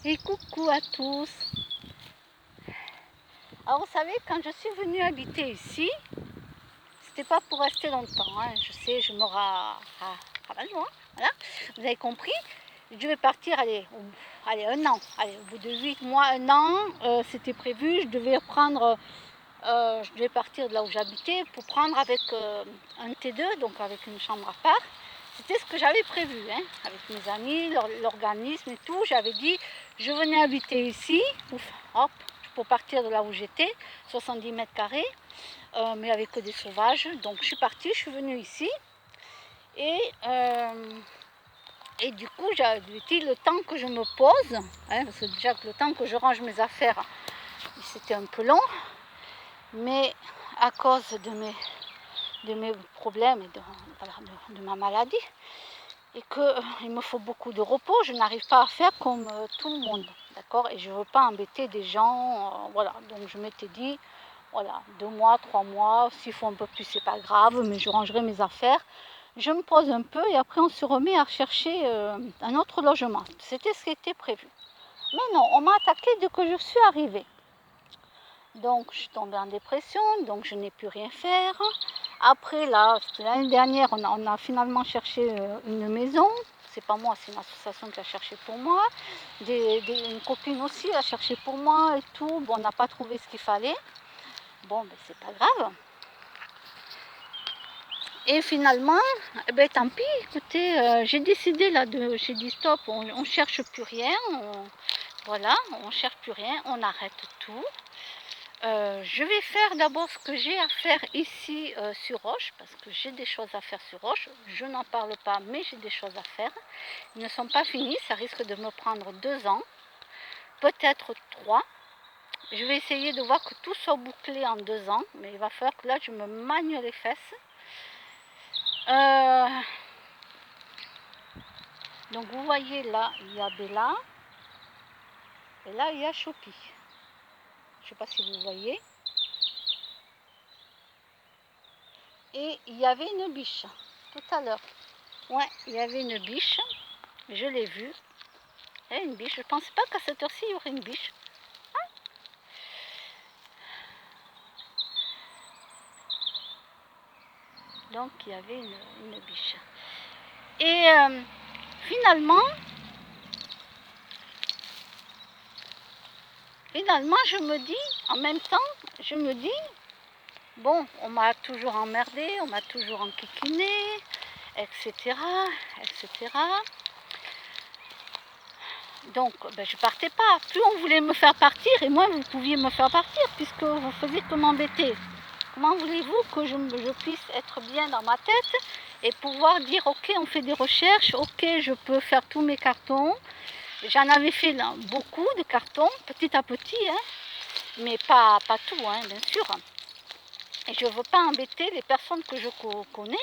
Et coucou à tous. Alors vous savez, quand je suis venue habiter ici, c'était pas pour rester longtemps, hein. Je sais, je me ravalement, hein. Voilà, vous avez compris. Je vais partir, allez, un an. Allez, au bout de 8 mois, un an, c'était prévu. Je devais partir de là où j'habitais pour prendre avec un T2, donc avec une chambre à part. C'était ce que j'avais prévu, hein, avec mes amis, l'organisme et tout. J'avais dit, je venais habiter ici, hop, pour partir de là où j'étais, 70 mètres carrés, mais avec que des sauvages. Donc je suis partie, je suis venue ici. Et, et du coup, j'ai dit le temps que je me pose, hein, parce que déjà le temps que je range mes affaires, c'était un peu long. Mais à cause de mes problèmes et de ma maladie, et qu'il me faut beaucoup de repos, je n'arrive pas à faire comme tout le monde, d'accord. Et je ne veux pas embêter des gens, voilà. Donc je m'étais dit, voilà, 2 mois, 3 mois, s'il faut un peu plus, c'est pas grave, mais je rangerai mes affaires. Je me pose un peu et après on se remet à chercher un autre logement. C'était ce qui était prévu. Mais non, on m'a attaqué dès que je suis arrivée. Donc je suis tombée en dépression, donc je n'ai pu rien faire. Après, là, l'année dernière, on a finalement cherché une maison. C'est pas moi, c'est une association qui a cherché pour moi. Une copine aussi a cherché pour moi et tout. Bon, on n'a pas trouvé ce qu'il fallait. Bon, ben c'est pas grave. Et finalement, ben tant pis, écoutez, j'ai décidé là, j'ai dit stop, on cherche plus rien. Voilà, on cherche plus rien, on arrête tout. Je vais faire d'abord ce que j'ai à faire ici sur Roche, parce que j'ai des choses à faire sur Roche. Je n'en parle pas, mais j'ai des choses à faire. Ils ne sont pas finis, ça risque de me prendre 2 ans, peut-être 3. Je vais essayer de voir que tout soit bouclé en 2 ans, mais il va falloir que là je me magne les fesses. Donc vous voyez là, il y a Bella, et là il y a Choupi. Je ne sais pas si vous voyez. Et il y avait une biche tout à l'heure. Ouais, il y avait une biche, je l'ai vue. Il y a une biche, je ne pensais pas qu'à cette heure-ci il y aurait une biche. Donc il y avait une biche. Et finalement, je me dis, en même temps, je me dis, bon, on m'a toujours emmerdé, on m'a toujours enquiquiné, etc., etc. Donc, ben, je partais pas. Plus on voulait me faire partir, et moins vous pouviez me faire partir, puisque vous faisiez que m'embêter. Comment voulez-vous que je puisse être bien dans ma tête et pouvoir dire, ok, on fait des recherches, ok, je peux faire tous mes cartons. J'en avais fait là, beaucoup de cartons, petit à petit, hein, mais pas tout, hein, bien sûr. Et je ne veux pas embêter les personnes que je connais,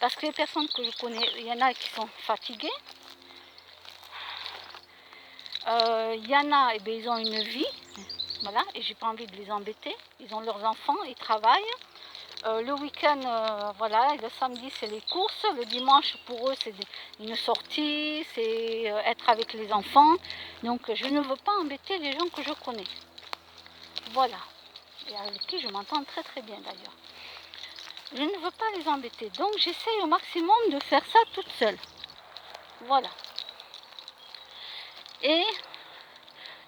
parce que les personnes que je connais, il y en a qui sont fatiguées. Il y en a, eh bien, ils ont une vie, voilà, et j'ai pas envie de les embêter. Ils ont leurs enfants, ils travaillent. Le week-end, voilà, le samedi c'est les courses, le dimanche pour eux c'est une sortie, c'est être avec les enfants. Donc je ne veux pas embêter les gens que je connais. Voilà, et avec qui je m'entends très très bien d'ailleurs. Je ne veux pas les embêter, donc j'essaye au maximum de faire ça toute seule. Voilà. Et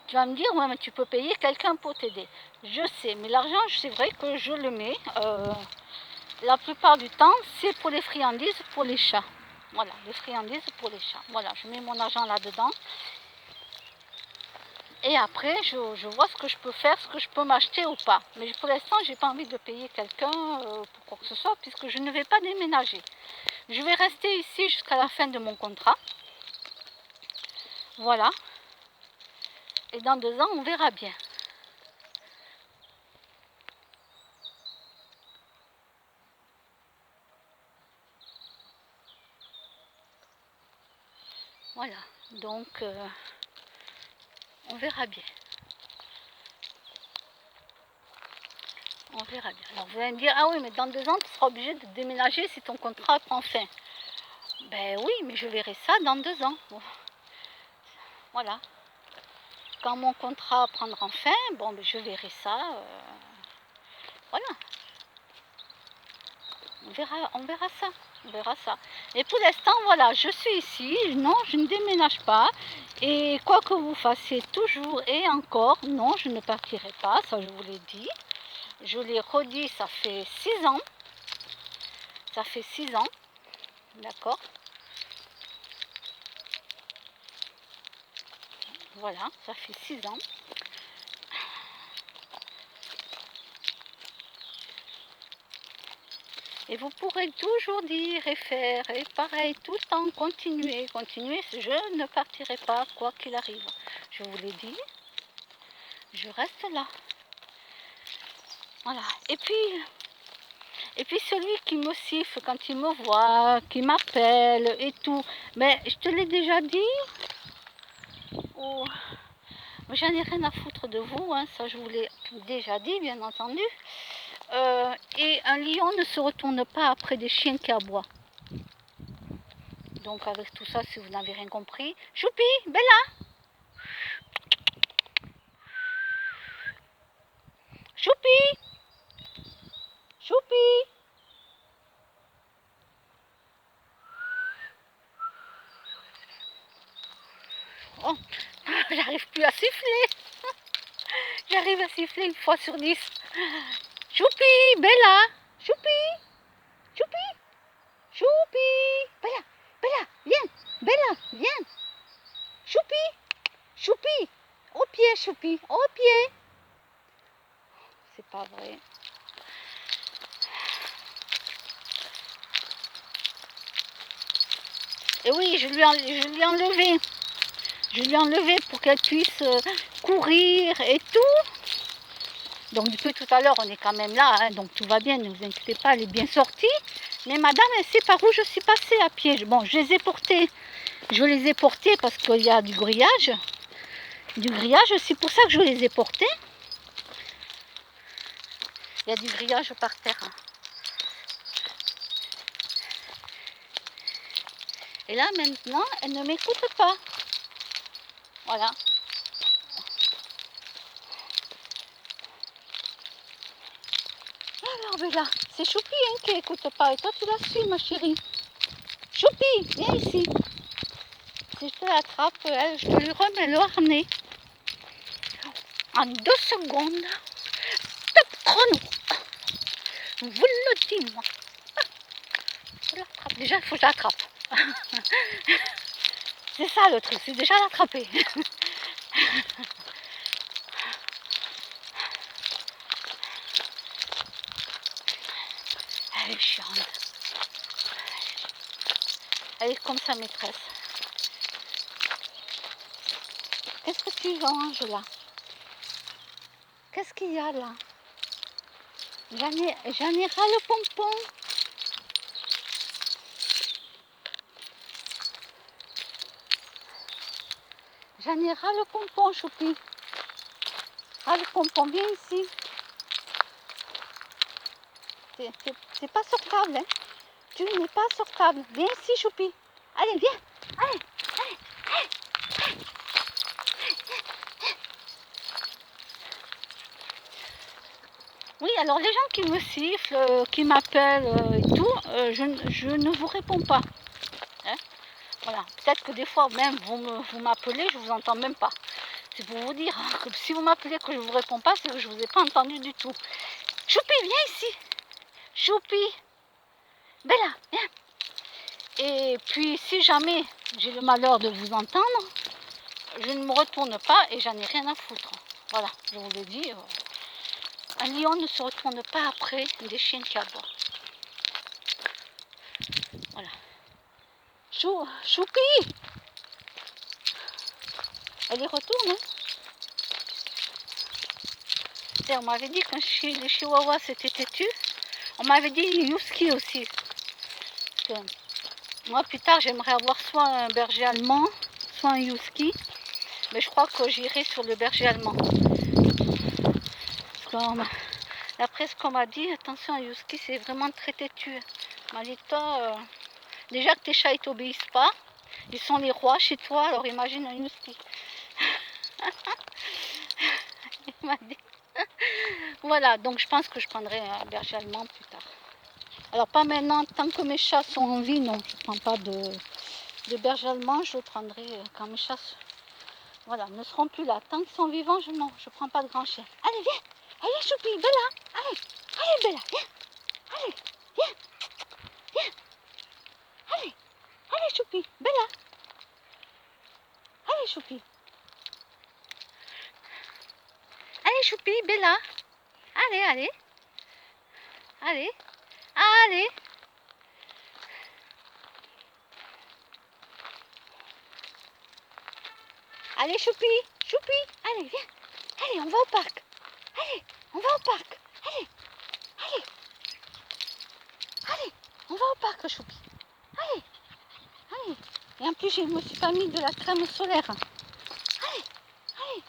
tu vas me dire, ouais, mais tu peux payer quelqu'un pour t'aider. Je sais, mais l'argent, c'est vrai que je le mets. La plupart du temps, c'est pour les friandises, pour les chats. Voilà, les friandises pour les chats. Voilà, je mets mon argent là-dedans. Et après, je vois ce que je peux faire, ce que je peux m'acheter ou pas. Mais pour l'instant, je n'ai pas envie de payer quelqu'un pour quoi que ce soit, puisque je ne vais pas déménager. Je vais rester ici jusqu'à la fin de mon contrat. Voilà. Et dans 2 ans, on verra bien. Voilà. Donc, on verra bien. On verra bien. Alors vous allez me dire, ah oui, mais dans 2 ans, tu seras obligé de déménager si ton contrat prend fin. Ben oui, mais je verrai ça dans 2 ans. Bon. Voilà. quand mon contrat prendra fin, bon, ben, je verrai ça. Voilà. On verra ça. On verra ça. Et pour l'instant, voilà, je suis ici. Non, je ne déménage pas. Et quoi que vous fassiez toujours et encore, non, je ne partirai pas. Ça, je vous l'ai dit. Je l'ai redit, ça fait 6 ans. Ça fait 6 ans. D'accord? Voilà, ça fait 6 ans. Et vous pourrez toujours dire et faire, et pareil, tout le temps, continuer, continuer. Je ne partirai pas, quoi qu'il arrive. Je vous l'ai dit, je reste là. Voilà. Et puis celui qui me siffle quand il me voit, qui m'appelle et tout, mais je te l'ai déjà dit, oh, j'en ai rien à foutre de vous, hein, ça je vous l'ai déjà dit, bien entendu. Et un lion ne se retourne pas après des chiens qui aboient. Donc avec tout ça, si vous n'avez rien compris, choupi, Bella, choupi, choupi. Oh, j'arrive plus à siffler. J'arrive à siffler une fois sur 10. Choupi, Bella, choupi, choupi, choupi, Bella, Bella, viens, Bella, viens, choupi, choupi, au pied, choupi, au pied. C'est pas vrai. Et oui, je lui ai enlevé. Je lui ai enlevé pour qu'elle puisse courir et tout. Donc depuis tout à l'heure, on est quand même là, hein, donc tout va bien, ne vous inquiétez pas, elle est bien sortie. Mais madame, elle sait par où je suis passée à pied. Bon, je les ai portés. Je les ai portés parce qu'il y a du grillage. Du grillage, c'est pour ça que je les ai portés. Il y a du grillage par terre. Et là, maintenant, elle ne m'écoute pas. Voilà. Alors, Bella, c'est Choupi hein, qui n'écoute pas. Et toi, tu la suis, ma chérie. Choupi, viens ici. Si je te l'attrape, elle, je te lui remets le harnais. En 2 secondes. Top chrono. Vous le dites, moi. Je l'attrape. Déjà, il faut que je l'attrape. C'est ça le truc, c'est déjà l'attraper. Elle est chiante. Elle est comme sa maîtresse. Qu'est-ce que tu manges là? Qu'est-ce qu'il y a là? J'en ai ras le pompon. J'en ai ras le pompon, Choupi. Ras le pompon, viens ici. C'est pas sur table, hein. Tu n'es pas sur table. Viens ici, Choupi. Allez, viens. Allez, allez, allez. Oui, alors les gens qui me sifflent, qui m'appellent et tout, je ne vous réponds pas. Hein, voilà. Peut-être que des fois même vous m'appelez, je vous entends même pas. C'est pour vous dire hein, que si vous m'appelez que je vous réponds pas, c'est que je vous ai pas entendu du tout. Choupi, viens ici. Choupi. Bella, viens. Et puis si jamais j'ai le malheur de vous entendre, je ne me retourne pas et j'en ai rien à foutre. Voilà, je vous l'ai dit. Un lion ne se retourne pas après des chiens qui aboient. Voilà. Choupi. Elle y retourne. Hein. Et on m'avait dit quand les chihuahuas s'étaient têtus, on m'avait dit Husky aussi. Moi plus tard j'aimerais avoir soit un berger allemand, soit un Husky. Mais je crois que j'irai sur le berger allemand. D'après ce qu'on m'a dit, attention, un Husky c'est vraiment très têtu. On m'a dit toi, déjà que tes chats ils t'obéissent pas, ils sont les rois chez toi, alors imagine un Husky. m'a dit. Voilà, donc je pense que je prendrai un berger allemand plus tard. Alors pas maintenant, tant que mes chats sont en vie, non, je ne prends pas de berger allemand, je le prendrai quand mes chats voilà, ne seront plus là. Tant qu'ils sont vivants, je ne prends pas de grand chien. Allez, viens, allez Choupi, Bella, allez, allez Bella, viens, allez, viens, viens, allez, allez Choupi, Bella, allez Choupi, allez Choupi, Bella, allez, allez, allez, allez. Allez Choupi, Choupi, allez, viens. Allez, on va au parc. Allez, on va au parc. Allez, allez. Allez, on va au parc Choupi. Allez, allez. Et en plus, je me suis pas mis de la crème solaire. Allez, allez.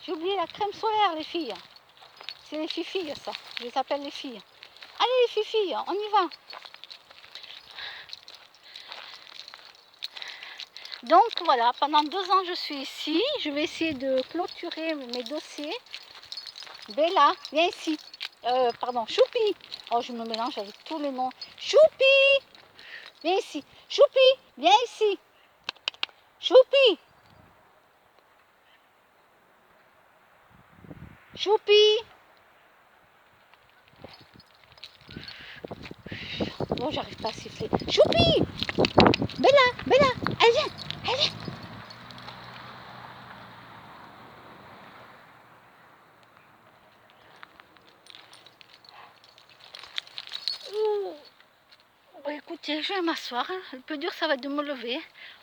J'ai oublié la crème solaire, les filles. C'est les filles, ça. Je les appelle les filles. Allez les filles, on y va. Donc voilà, pendant 2 ans je suis ici. Je vais essayer de clôturer mes dossiers. Bella, viens ici. Pardon, Choupi. Oh, je me mélange avec tous les noms. Choupi, viens ici. Choupi, viens ici. Choupi. Choupi. Oh, j'arrive pas à siffler. Choupi. Bella, Bella, allez viens, allez viens. Bon, écoutez, je vais m'asseoir. Hein. Le plus dur, ça va être de me lever.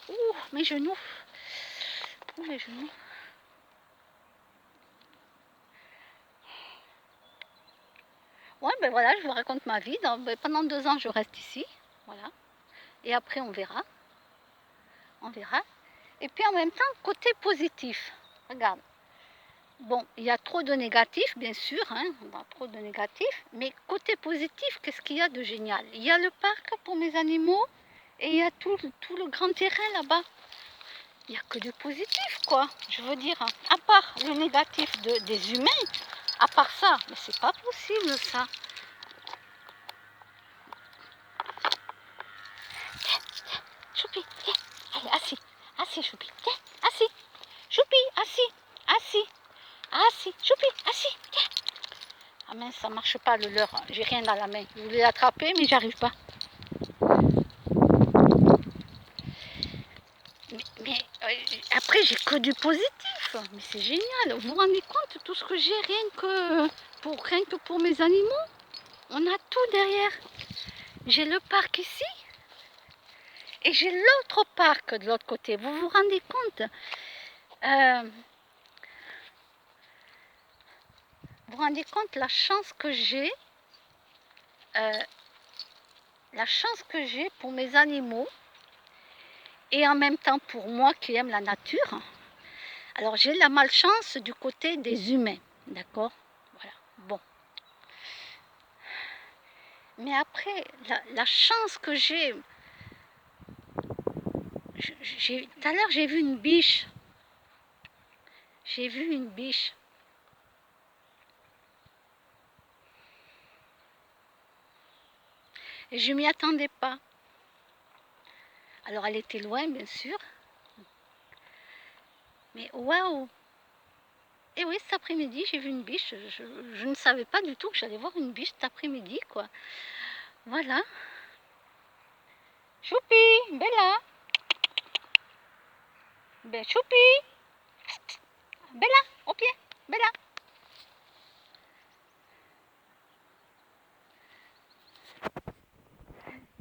Ouh, mes genoux. Ouh, mes genoux. Ouais, ben voilà, je vous raconte ma vie. Pendant 2 ans, je reste ici. Voilà. Et après, on verra. On verra. Et puis en même temps, côté positif. Regarde. Bon, il y a trop de négatifs, bien sûr. Hein, il y a trop de négatifs. Mais côté positif, qu'est-ce qu'il y a de génial? Il y a le parc pour mes animaux. Et il y a tout le grand terrain là-bas. Il n'y a que du positif, quoi. Je veux dire, hein. À part le négatif des humains, à part ça, mais c'est pas possible, ça. Choupi, viens. Allez, assis. Assis, Choupi. Viens, assis. Choupi, assis. Assis. Assis. Choupi, assis. Viens. Ah mince, ça marche pas le leurre. J'ai rien dans la main. Je voulais l'attraper, mais j'arrive pas. Mais après, j'ai que du positif. Mais c'est génial. Vous vous rendez compte de tout ce que j'ai rien que pour mes animaux? On a tout derrière. J'ai le parc ici. Et j'ai l'autre parc de l'autre côté. Vous vous rendez compte? Vous vous rendez compte la chance que j'ai pour mes animaux et en même temps pour moi qui aime la nature. Alors j'ai la malchance du côté des humains, d'accord? Voilà, bon. Mais après, la chance que j'ai, tout à l'heure j'ai vu une biche. J'ai vu une biche. Et je ne m'y attendais pas. Alors elle était loin, bien sûr. Mais waouh! Et oui, cet après-midi, j'ai vu une biche. Je ne savais pas du tout que j'allais voir une biche cet après-midi, quoi. Voilà. Choupi, Bella. Ben, Choupi. Bella, au pied. Bella.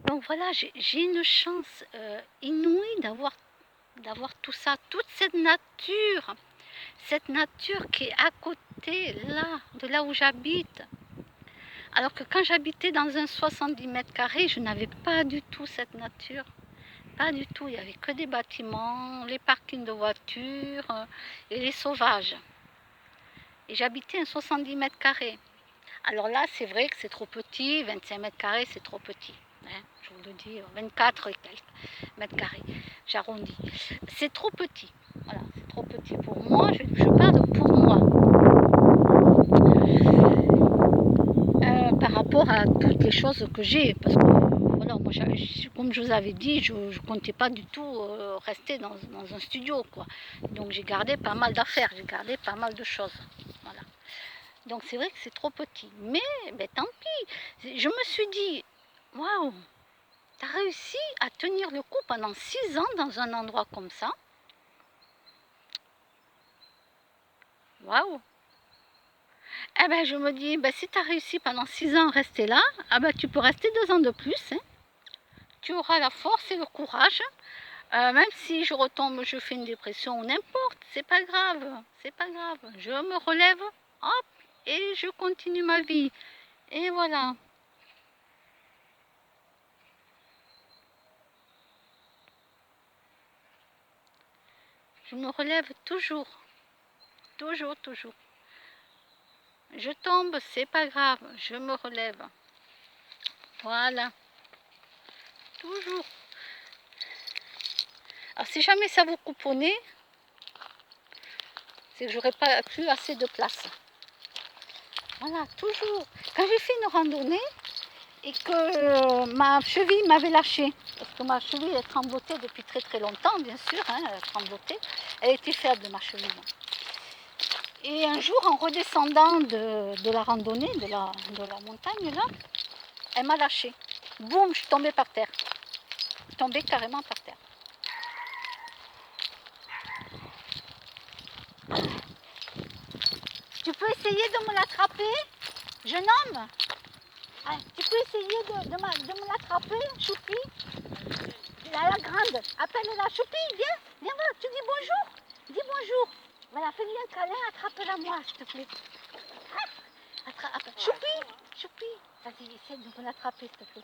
Donc voilà, j'ai une chance inouïe d'avoir tout ça, toute cette nature qui est à côté, là, de là où j'habite. Alors que quand j'habitais dans un 70 mètres carrés, je n'avais pas du tout cette nature. Pas du tout, il n'y avait que des bâtiments, les parkings de voitures et les sauvages. Et j'habitais un 70 mètres carrés. Alors là, c'est vrai que c'est trop petit, 25 mètres carrés, c'est trop petit. Hein, je vous le dis, 24 et quelques mètres carrés, j'arrondis. C'est trop petit, voilà, c'est trop petit pour moi, je parle pour moi. avec les choses que j'ai, parce que voilà, moi, comme je vous avais dit, je ne comptais pas du tout rester dans un studio, quoi. Donc j'ai gardé pas mal d'affaires, j'ai gardé pas mal de choses. Voilà. Donc c'est vrai que c'est trop petit. Mais ben, tant pis. Je me suis dit, waouh, tu as réussi à tenir le coup pendant 6 ans dans un endroit comme ça. Waouh. Eh ben je me dis, ben, si tu as réussi pendant 6 ans à rester là, ah ben, tu peux rester 2 ans de plus. Hein. Tu auras la force et le courage. Même si je retombe, je fais une dépression, n'importe, c'est pas grave, c'est pas grave. Je me relève, hop, et je continue ma vie. Et voilà. Je me relève toujours, toujours, toujours. Je tombe, c'est pas grave, je me relève. Voilà, toujours. Alors si jamais ça vous coupe au nez, c'est que j'aurais pas plus assez de place. Voilà, toujours. Quand j'ai fait une randonnée et que ma cheville m'avait lâché, parce que ma cheville est tremblotée depuis très très longtemps, bien sûr, hein, tremblotée. Elle était faible, ma cheville. Et un jour, en redescendant de la randonnée, de la montagne, là, elle m'a lâché. Boum, je suis tombée par terre. Je suis tombée carrément par terre. Tu peux essayer de me l'attraper, jeune homme? Ah, tu peux essayer de me l'attraper, Choupi? La grande, appelle-la. Choupi, viens, viens voir, tu dis bonjour. Dis bonjour. Voilà, fais-lui un câlin, attrape-la moi, s'il te plaît. Choupi, Choupi, vas-y, essaie de me l'attraper, s'il te plaît.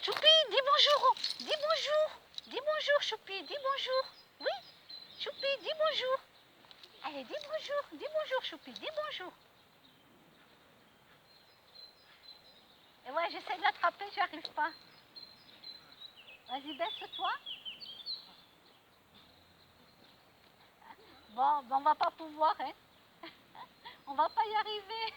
Choupi, dis bonjour, dis bonjour. Dis bonjour, Choupi, dis bonjour. Oui, Choupi, dis bonjour. Allez, dis bonjour, Choupi, dis bonjour. Et ouais, j'essaie de l'attraper, j'y arrive pas. Vas-y, baisse-toi. Bon, ben on va pas pouvoir, hein. On va pas y arriver.